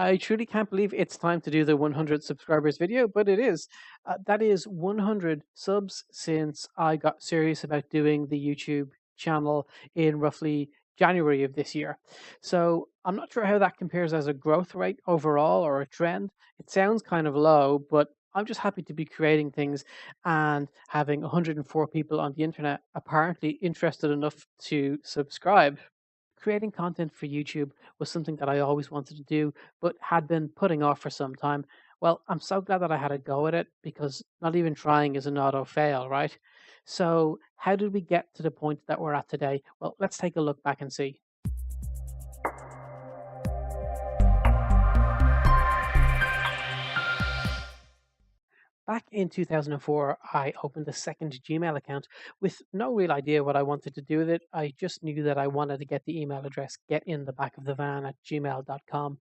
I truly can't believe it's time to do the 100 subscribers video, but it is. That is 100 subs since I got serious about doing the YouTube channel in roughly January of this year. So I'm not sure how that compares as a growth rate overall or a trend. It sounds kind of low, but I'm just happy to be creating things and having 104 people on the internet apparently interested enough to subscribe. Creating content for YouTube was something that I always wanted to do, but had been putting off for some time. Well, I'm so glad that I had a go at it because not even trying is an auto fail, right? So, how did we get to the point that we're at today? Well, let's take a look back and see. Back in 2004, I opened a second Gmail account with no real idea what I wanted to do with it. I just knew that I wanted to get the email address getinthebackofthevan@gmail.com.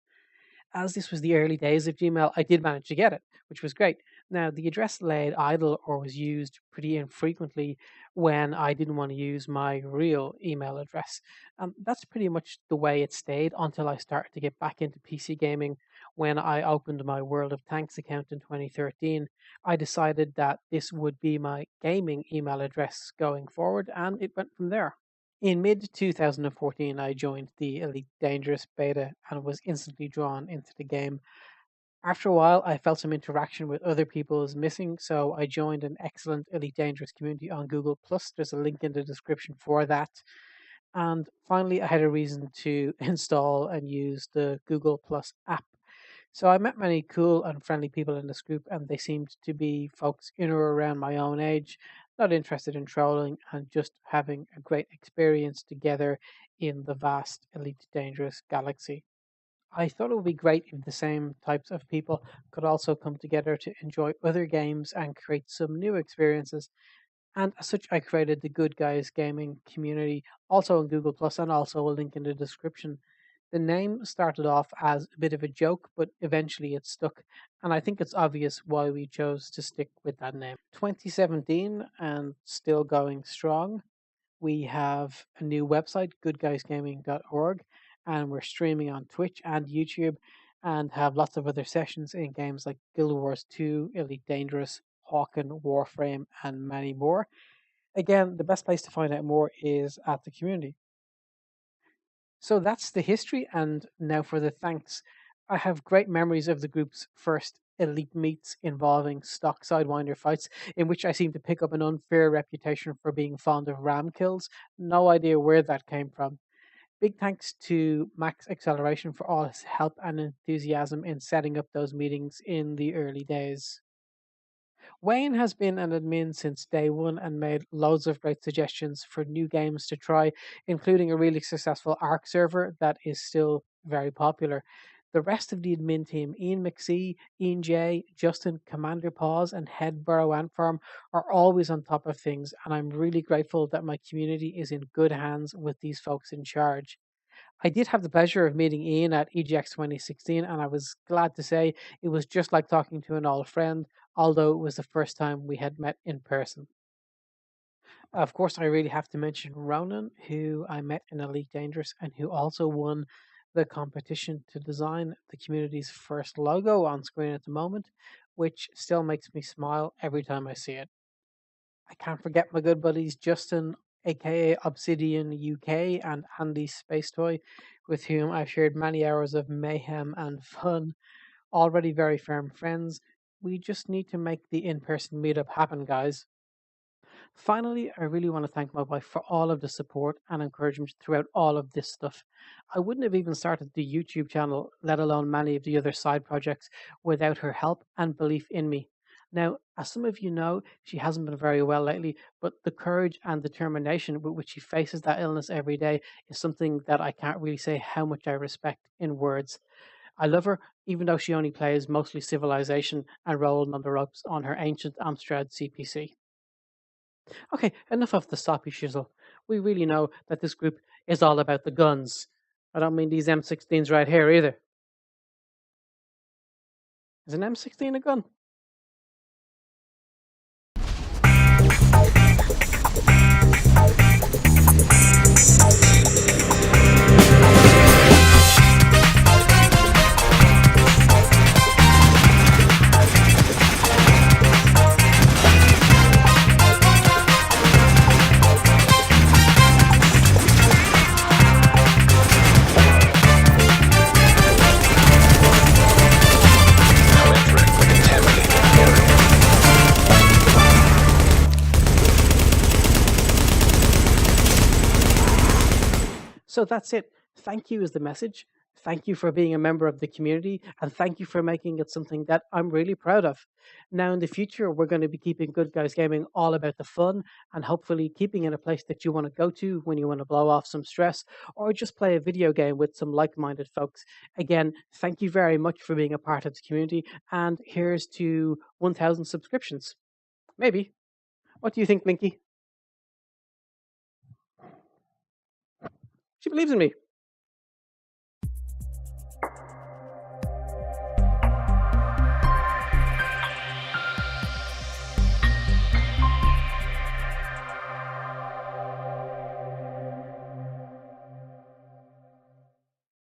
As this was the early days of Gmail, I did manage to get it, which was great. Now, the address laid idle or was used pretty infrequently when I didn't want to use my real email address. That's pretty much the way it stayed until I started to get back into PC gaming. When I opened my World of Tanks account in 2013, I decided that this would be my gaming email address going forward, and it went from there. In mid 2014, I joined the Elite Dangerous beta and was instantly drawn into the game. After a while, I felt some interaction with other people was missing, so I joined an excellent Elite Dangerous community on Google+. There's a link in the description for that. And finally, I had a reason to install and use the Google+ app. So I met many cool and friendly people in this group, and they seemed to be folks in or around my own age, not interested in trolling and just having a great experience together in the vast Elite Dangerous galaxy. I thought it would be great if the same types of people could also come together to enjoy other games and create some new experiences. And as such, I created the Good Guys Gaming community, also on Google+, and also a link in the description. The name started off as a bit of a joke, but eventually it stuck, and I think it's obvious why we chose to stick with that name. 2017 and still going strong. We have a new website, goodguysgaming.org, and we're streaming on Twitch and YouTube and have lots of other sessions in games like Guild Wars 2, Elite Dangerous, Hawken, Warframe, and many more. Again, the best place to find out more is at the community. So that's the history, and now for the thanks. I have great memories of the group's first elite meets involving stock Sidewinder fights, in which I seem to pick up an unfair reputation for being fond of ram kills. No idea where that came from. Big thanks to Max Acceleration for all his help and enthusiasm in setting up those meetings in the early days. Wayne has been an admin since day one and made loads of great suggestions for new games to try, including a really successful Ark server that is still very popular. The rest of the admin team, Ian McSee, Ian J, Justin, Commander Paws, and Head Burrow Ant Farm, are always on top of things, and I'm really grateful that my community is in good hands with these folks in charge. I did have the pleasure of meeting Ian at EGX 2016, and I was glad to say it was just like talking to an old friend, although it was the first time we had met in person. Of course, I really have to mention Ronan, who I met in Elite Dangerous and who also won the competition to design the community's first logo on screen at the moment, which still makes me smile every time I see it. I can't forget my good buddies Justin, aka Obsidian UK, and Andy Space Toy, with whom I've shared many hours of mayhem and fun. Already very firm friends. We just need to make the in-person meetup happen, guys. Finally, I really want to thank my wife for all of the support and encouragement throughout all of this stuff. I wouldn't have even started the YouTube channel, let alone many of the other side projects, without her help and belief in me. Now, as some of you know, she hasn't been very well lately, but the courage and determination with which she faces that illness every day is something that I can't really say how much I respect in words. I love her, even though she only plays mostly Civilization and rolling on the ropes on her ancient Amstrad CPC. Okay, enough of the sloppy shizzle. We really know that this group is all about the guns. I don't mean these M16s right here either. Is an M16 a gun? So that's it. Thank you is the message. Thank you for being a member of the community, and thank you for making it something that I'm really proud of. Now, in the future, we're going to be keeping Good Guys Gaming all about the fun and hopefully keeping in a place that you want to go to when you want to blow off some stress or just play a video game with some like minded folks. Again, thank you very much for being a part of the community, and here's to 1,000 subscriptions. Maybe. What do you think, Minky? She believes in me.